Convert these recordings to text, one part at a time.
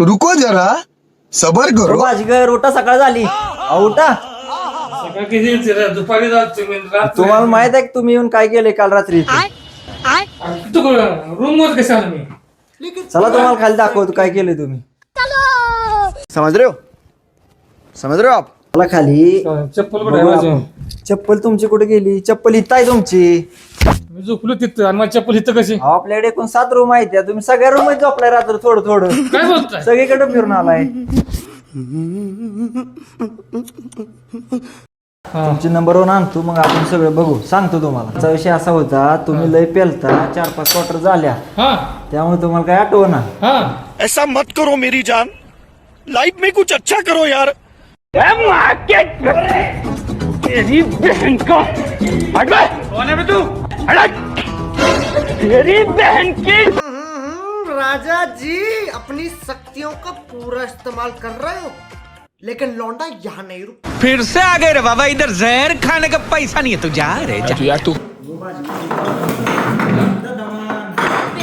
रुको जरा सबर करो. बाजीगर उठा, सकाळ झाली. उठा. सकाळ किती दुपारी तुम्हाला माहित आहे की तुम्ही येऊन काय केले काल रात्री? रूम वर कशा आलो मी? चला तुम्हाला खाली दाखवतो काय केले तुम्ही. समज रे हो? समज रे हो आप? चला खाली. चप्पल कुठे आहे माझी? चप्पल तुमची कुठे गेली? चप्पल इथं आहे तुमची. मी झोपलो तिथं आणि माझी चप्पल इथं कशी? आपल्याकडे एकूण 7 रूम आहेत. तुम्ही सगळ्या रूम मध्ये झोपलाय रात्र थोडं थोडं. काय बोलताय? सगळीकडे फिरून आलाय. तुमची नंबर 1 आणतो, मग आपण सगळं बघू. सांगतो तुम्हाला. आजचा विषय असा होता, तुम्ही लय पेलता, 4-5 क्वार्टर झाल्या, हा त्यामुळे तुम्हाला काय आठवना. हा ऐसा मत करो मेरी जान, लाइफ में कुछ अच्छा करो यार. तेरी बहन का कौन है तू? तेरी बहन की. राजा जी अपनी शक्तियों का पूरा इस्तेमाल कर रहे हो, लेकिन लौंडा यहाँ नहीं रुक. फिर से आ गए रे बाबा, इधर जहर खाने का पैसा नहीं है, तू जा रे जा. यार तू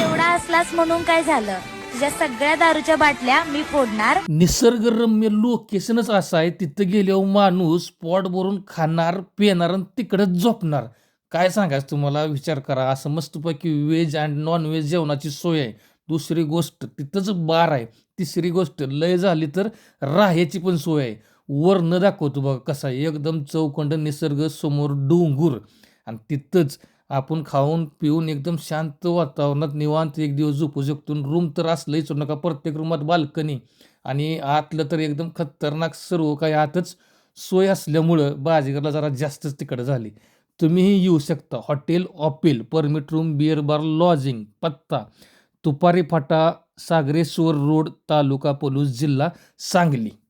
एवढा असलास म्हणून काय झालं? तुझ्या सगळ्या दारूच्या बाटल्या मी फोडणार. निसर्गरम्य लोकेशनच असं आहे, तिथं गेल्यावर माणूस पोट भरून खाणार, पिणार आणि तिकडच झोपणार. काय सांगायचं तुम्हाला, विचार करा. असं मस्तपैकी व्हेज अँड नॉन व्हेज जेवणाची सोय आहे. दुसरी गोष्ट तिथंच बार आहे. तिसरी गोष्ट लय झाली तर राहायची पण सोय आहे. वरनं दाखवतो बघा कसा आहे, एकदम चौखंड निसर्ग, समोर डोंगर आणि तिथंच आपण खाऊन पिऊन एकदम शांत वातावरणात निवांत एक दिवस झोपू शकतो. रूम तर असलंच नका, प्रत्येक रूमात बाल्कनी आणि आतलं तर एकदम खतरनाक, सर्व काही आतच सोय असल्यामुळं बाजीगरला जरा जास्तच तिकडं झाली. तुम्हीही येऊ शकता. Hotel Opal, permit room, beer bar, lodging. पत्ता तुपारी फाटा, सागरेश्वर रोड, तालुका पलूस, जिल्हा सांगली.